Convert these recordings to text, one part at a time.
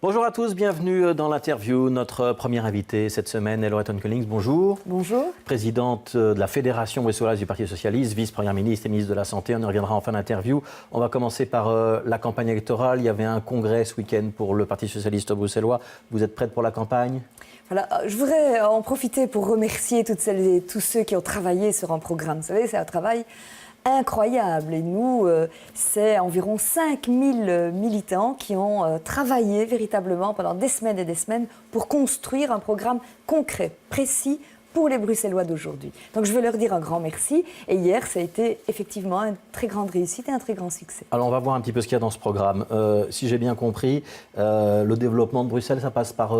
Bonjour à tous, bienvenue dans l'interview. Notre première invitée cette semaine est Loreton Collings. Bonjour. Bonjour. Présidente de la Fédération bruxelloise du Parti Socialiste, vice-première ministre et ministre de la Santé. On y reviendra en fin d'interview. On va commencer par la campagne électorale. Il y avait un congrès ce week-end pour le Parti Socialiste bruxellois. Vous êtes prête pour la campagne ? Voilà, je voudrais en profiter pour remercier toutes celles et tous ceux qui ont travaillé sur un programme. Vous savez, c'est un travail incroyable. Et nous, c'est environ 5000 militants qui ont travaillé véritablement pendant des semaines et des semaines pour construire un programme concret, précis, pour les Bruxellois d'aujourd'hui. Donc je veux leur dire un grand merci. Et hier, ça a été effectivement une très grande réussite et un très grand succès. Alors on va voir un petit peu ce qu'il y a dans ce programme. Si j'ai bien compris, le développement de Bruxelles, ça passe par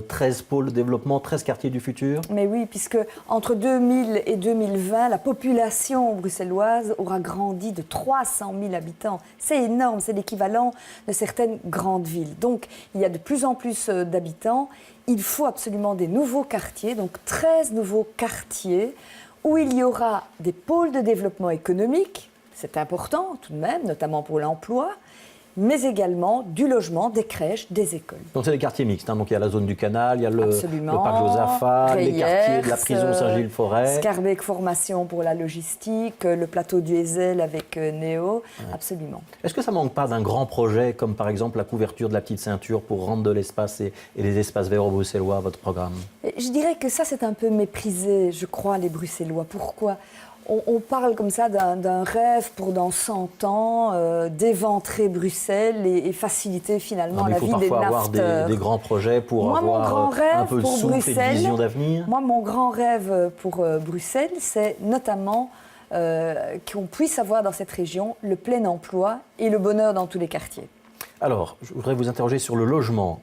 13 pôles de développement, 13 quartiers du futur. Mais oui, puisque entre 2000 et 2020, la population bruxelloise aura grandi de 300 000 habitants. C'est énorme, c'est l'équivalent de certaines grandes villes. Donc il y a de plus en plus d'habitants. Il faut absolument des nouveaux quartiers, donc 13 nouveaux quartiers, où il y aura des pôles de développement économique, c'est important tout de même, notamment pour l'emploi, mais également du logement, des crèches, des écoles. Donc c'est des quartiers mixtes, hein. Donc il y a la zone du canal, il y a le parc Josaphat, Reyers, les quartiers de la prison Saint-Gilles-Forêt. Scarbeck Formation pour la logistique, le plateau du Ezel avec Néo, absolument. Est-ce que ça ne manque pas d'un grand projet, comme par exemple la couverture de la petite ceinture pour rendre de l'espace et les espaces verts aux Bruxellois à votre programme ? Je dirais que ça c'est un peu méprisé, je crois, les Bruxellois. Pourquoi ? On parle comme ça d'un rêve pour dans 100 ans, d'éventrer Bruxelles et faciliter finalement la vie des nafteurs. Il faut parfois avoir des grands projets pour avoir un peu de souffle et de vision d'avenir. Moi, mon grand rêve pour Bruxelles, c'est notamment qu'on puisse avoir dans cette région le plein emploi et le bonheur dans tous les quartiers. Alors, je voudrais vous interroger sur le logement.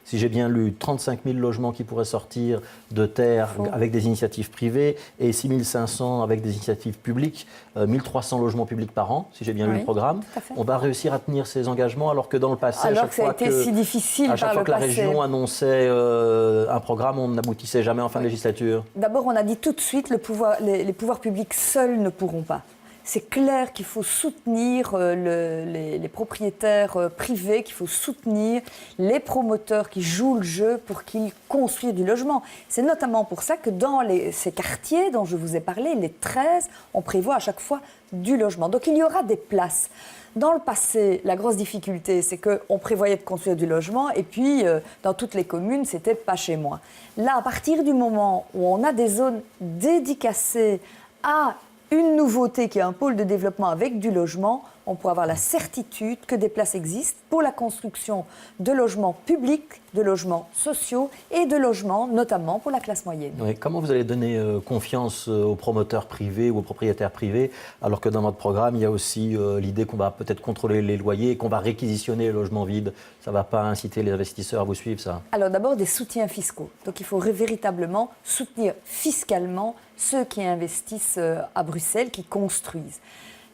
Si j'ai bien lu, 35 000 logements qui pourraient sortir de terre avec des initiatives privées et 6 500 avec des initiatives publiques, 1 300 logements publics par an, si j'ai bien lu le programme. On va réussir à tenir ces engagements alors que dans le passé, à chaque fois que la région annonçait un programme, on n'aboutissait jamais en fin de législature. D'abord, on a dit tout de suite que les pouvoirs publics seuls ne pourront pas. C'est clair qu'il faut soutenir les propriétaires privés, qu'il faut soutenir les promoteurs qui jouent le jeu pour qu'ils construisent du logement. C'est notamment pour ça que dans ces quartiers dont je vous ai parlé, les 13, on prévoit à chaque fois du logement. Donc il y aura des places. Dans le passé, la grosse difficulté, c'est qu'on prévoyait de construire du logement et puis dans toutes les communes, c'était pas chez moi. Là, à partir du moment où on a des zones dédicacées à une nouveauté qui est un pôle de développement avec du logement, on pourra avoir la certitude que des places existent pour la construction de logements publics, de logements sociaux et de logements notamment pour la classe moyenne. Oui, comment vous allez donner confiance aux promoteurs privés ou aux propriétaires privés alors que dans votre programme, il y a aussi l'idée qu'on va peut-être contrôler les loyers et qu'on va réquisitionner les logements vides. Ça ne va pas inciter les investisseurs à vous suivre, ça ? Alors d'abord, des soutiens fiscaux. Donc il faut véritablement soutenir fiscalement ceux qui investissent à Bruxelles, qui construisent.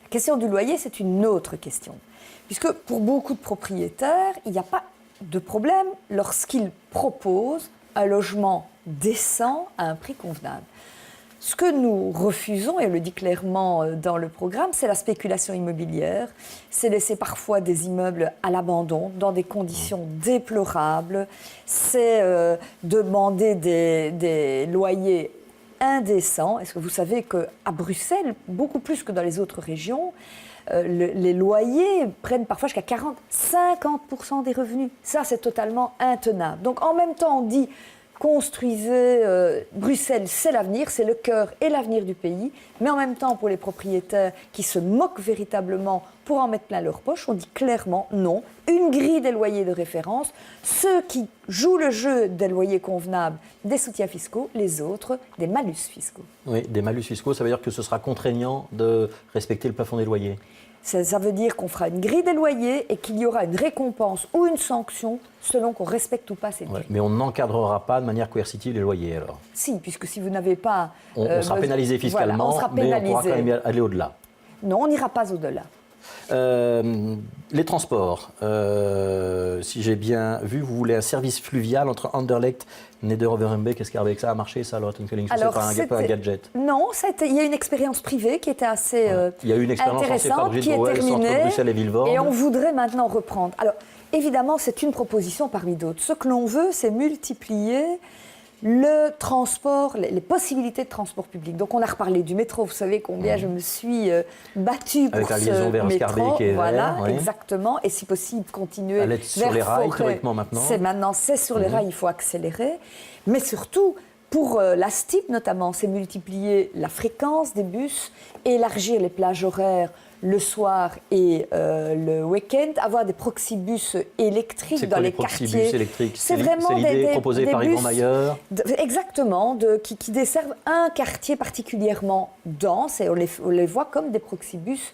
La question du loyer, c'est une autre question. Puisque pour beaucoup de propriétaires, il n'y a pas de problème lorsqu'ils proposent un logement décent à un prix convenable. Ce que nous refusons, et on le dit clairement dans le programme, c'est la spéculation immobilière. C'est laisser parfois des immeubles à l'abandon, dans des conditions déplorables. C'est demander des loyers indécents. Est-ce que vous savez qu'à Bruxelles, beaucoup plus que dans les autres régions, les loyers prennent parfois jusqu'à 40-50% des revenus. Ça, c'est totalement intenable. Donc, en même temps, on dit construisez Bruxelles, c'est l'avenir, c'est le cœur et l'avenir du pays. Mais en même temps, pour les propriétaires qui se moquent véritablement pour en mettre plein leur poche, on dit clairement non. Une grille des loyers de référence. Ceux qui jouent le jeu des loyers convenables, des soutiens fiscaux, les autres, des malus fiscaux. Oui, des malus fiscaux, ça veut dire que ce sera contraignant de respecter le plafond des loyers. Ça veut dire qu'on fera une grille des loyers et qu'il y aura une récompense ou une sanction selon qu'on respecte ou pas ces grilles. Mais on n'encadrera pas de manière coercitive les loyers alors ? Si, puisque si vous n'avez pas... On sera pénalisé fiscalement, voilà, mais on pourra quand même aller au-delà. Non, on n'ira pas au-delà. Les transports, si j'ai bien vu, vous voulez un service fluvial entre Anderlecht, Neder-Overhembeek et Schaerbeek. Ça a marché, ça, Loreton Collings? C'est pas un gadget? Non, il y a une expérience privée qui était assez il y a eu une expérience lancée par Brigitte Brouwer, entre Bruxelles et Vilvoorde. Et on voudrait maintenant reprendre. Alors, évidemment, c'est une proposition parmi d'autres. Ce que l'on veut, c'est multiplier le transport, les possibilités de transport public. Donc on a reparlé du métro, vous savez combien je me suis battue pour avec la liaison vers métro. Scarbeck et voilà, vers, oui. Exactement, et si possible continuer vers sur les rails, théoriquement maintenant. C'est sur les rails, il faut accélérer, mais surtout pour la STIB notamment, c'est multiplier la fréquence des bus, élargir les plages horaires le soir et le week-end, avoir des proxybus électriques dans les quartiers. C'est quoi les proxybus électriques? C'est vraiment l'idée proposée par Yvan Mayer. Exactement, qui desservent un quartier particulièrement dense, et on les voit comme des proxybus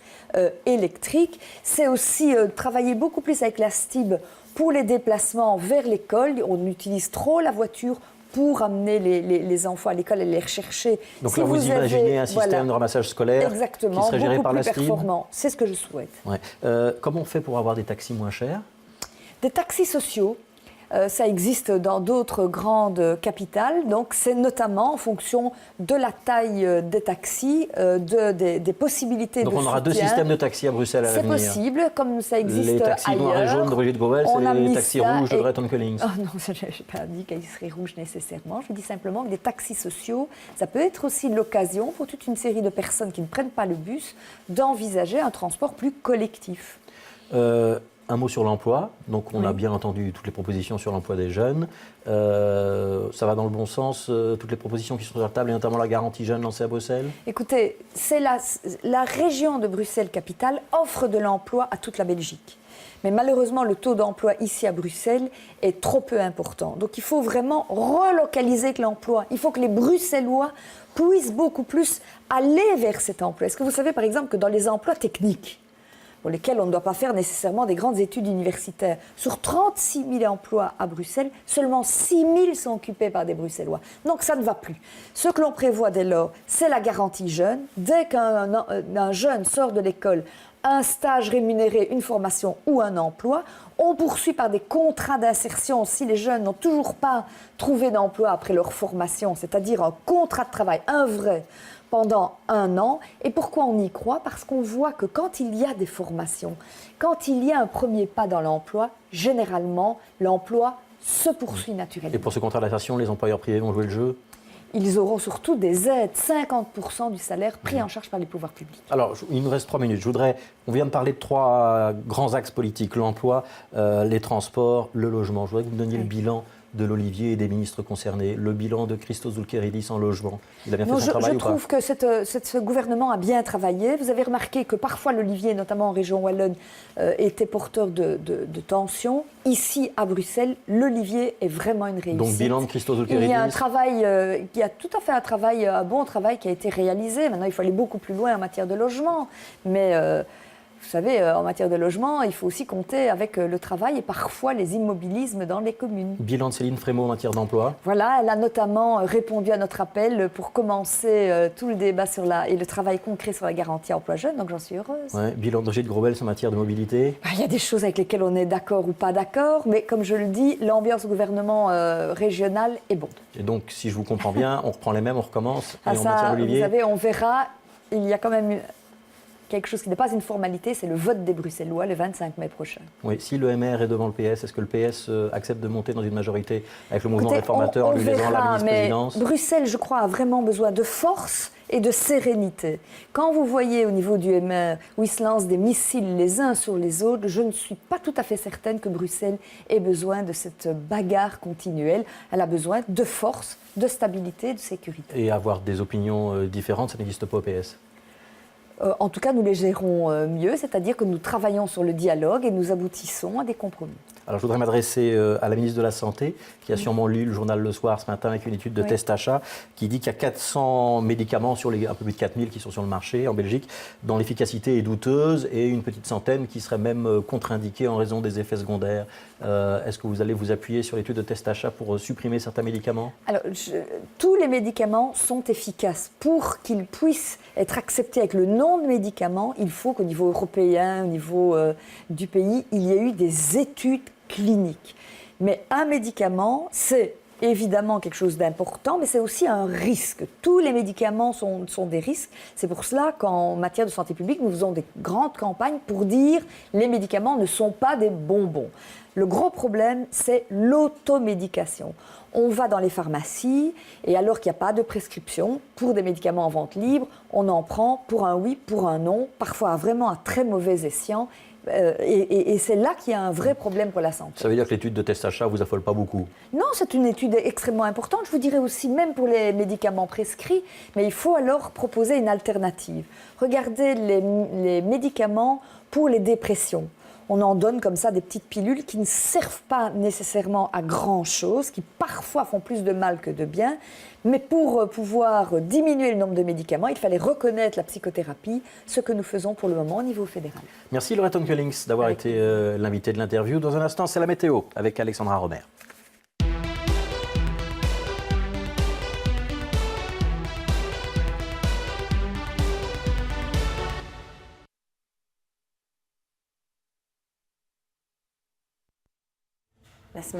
électriques. C'est aussi travailler beaucoup plus avec la STIB pour les déplacements vers l'école. On utilise trop la voiture pour amener les enfants à l'école et les rechercher. Donc si là, vous imaginez un système de ramassage scolaire qui serait géré par la STIB. Performant. C'est ce que je souhaite. Ouais. Comment on fait pour avoir des taxis moins chers? Des taxis sociaux. Ça existe dans d'autres grandes capitales. Donc, c'est notamment en fonction de la taille des taxis, des possibilités de soutien. Donc, on aura deux systèmes de taxis à Bruxelles à l'avenir. C'est possible, comme ça existe ailleurs. Les taxis noirs et jaunes de Brigitte Grovels et les taxis rouges de Greton Collins. Oh non, je n'ai pas dit qu'ils seraient rouges nécessairement. Je dis simplement que des taxis sociaux, ça peut être aussi l'occasion pour toute une série de personnes qui ne prennent pas le bus d'envisager un transport plus collectif. Un mot sur l'emploi. Donc, on a bien entendu toutes les propositions sur l'emploi des jeunes. Ça va dans le bon sens, toutes les propositions qui sont sur la table, et notamment la garantie jeune lancée à Bruxelles? Écoutez, la région de Bruxelles-Capitale offre de l'emploi à toute la Belgique. Mais malheureusement, le taux d'emploi ici à Bruxelles est trop peu important. Donc, il faut vraiment relocaliser l'emploi. Il faut que les Bruxellois puissent beaucoup plus aller vers cet emploi. Est-ce que vous savez, par exemple, que dans les emplois techniques, pour lesquels on ne doit pas faire nécessairement des grandes études universitaires. Sur 36 000 emplois à Bruxelles, seulement 6 000 sont occupés par des Bruxellois. Donc ça ne va plus. Ce que l'on prévoit dès lors, c'est la garantie jeune. Dès qu'un jeune sort de l'école, un stage rémunéré, une formation ou un emploi, on poursuit par des contrats d'insertion si les jeunes n'ont toujours pas trouvé d'emploi après leur formation, c'est-à-dire un contrat de travail, un vrai, pendant 1 an. Et pourquoi on y croit? Parce qu'on voit que quand il y a des formations, quand il y a un premier pas dans l'emploi, généralement, l'emploi se poursuit naturellement. Et pour ce contrat d'insertion, les employeurs privés vont jouer le jeu? Ils auront surtout des aides, 50% du salaire pris en charge par les pouvoirs publics. Alors, il nous reste 3 minutes. On vient de parler de 3 grands axes politiques, l'emploi, les transports, le logement. Je voudrais que vous me donniez le bilan de l'Olivier et des ministres concernés, le bilan de Christos Zoulkeridis en logement. Il a bien fait son travail ou pas? Je trouve que ce gouvernement a bien travaillé. Vous avez remarqué que parfois l'Olivier, notamment en région wallonne, était porteur de tensions. Ici, à Bruxelles, l'Olivier est vraiment une réussite. Donc, bilan de Christos Zoulkeridis. Il y a un travail, il y a tout à fait un bon travail qui a été réalisé. Maintenant, il faut aller beaucoup plus loin en matière de logement. Mais vous savez, en matière de logement, il faut aussi compter avec le travail et parfois les immobilismes dans les communes. Bilan de Céline Frémaux en matière d'emploi. Voilà, elle a notamment répondu à notre appel pour commencer tout le débat et le travail concret sur la garantie emploi jeune, donc j'en suis heureuse. Ouais. Bilan de Brigitte Grovels en matière de mobilité. Il y a des choses avec lesquelles on est d'accord ou pas d'accord, mais comme je le dis, l'ambiance au gouvernement régional est bonne. Et donc, si je vous comprends bien, on reprend les mêmes, on recommence. Ah, et en matière d'Olivier, vous savez, on verra, il y a quand même quelque chose qui n'est pas une formalité, c'est le vote des Bruxellois le 25 mai prochain. Oui, si le MR est devant le PS, est-ce que le PS accepte de monter dans une majorité avec le mouvement réformateur en lui laissant la ministre-présidence? Bruxelles, je crois, a vraiment besoin de force et de sérénité. Quand vous voyez au niveau du MR où ils se lancent des missiles les uns sur les autres, je ne suis pas tout à fait certaine que Bruxelles ait besoin de cette bagarre continuelle. Elle a besoin de force, de stabilité, de sécurité. Et avoir des opinions différentes, ça n'existe pas au PS? En tout cas, nous les gérons mieux, c'est-à-dire que nous travaillons sur le dialogue et nous aboutissons à des compromis. Alors, je voudrais m'adresser à la ministre de la Santé, qui a sûrement lu le journal Le Soir ce matin avec une étude de test achat, qui dit qu'il y a 400 médicaments sur les un peu plus de 4000 qui sont sur le marché en Belgique, dont l'efficacité est douteuse, et une petite centaine qui seraient même contre-indiquées en raison des effets secondaires. Est-ce que vous allez vous appuyer sur l'étude de test achat pour supprimer certains médicaments? Alors, tous les médicaments sont efficaces. Pour qu'ils puissent être acceptés avec le nom de médicament, il faut qu'au niveau européen, au niveau du pays, il y ait eu des études cliniques. Mais un médicament, c'est évidemment quelque chose d'important, mais c'est aussi un risque. Tous les médicaments sont des risques. C'est pour cela qu'en matière de santé publique, nous faisons des grandes campagnes pour dire les médicaments ne sont pas des bonbons. Le gros problème, c'est l'automédication. On va dans les pharmacies et alors qu'il n'y a pas de prescription pour des médicaments en vente libre, on en prend pour un oui, pour un non, parfois vraiment à très mauvais escient. Et c'est là qu'il y a un vrai problème pour la santé. Ça veut dire que l'étude de test achat ne vous affole pas beaucoup? Non, c'est une étude extrêmement importante. Je vous dirais aussi, même pour les médicaments prescrits, mais il faut alors proposer une alternative. Regardez les médicaments pour les dépressions. On en donne comme ça des petites pilules qui ne servent pas nécessairement à grand-chose, qui parfois font plus de mal que de bien. Mais pour pouvoir diminuer le nombre de médicaments, il fallait reconnaître la psychothérapie, ce que nous faisons pour le moment au niveau fédéral. Merci Laura Tonkelings d'avoir été l'invitée de l'interview. Dans un instant, c'est la météo avec Alexandra Romer. La semaine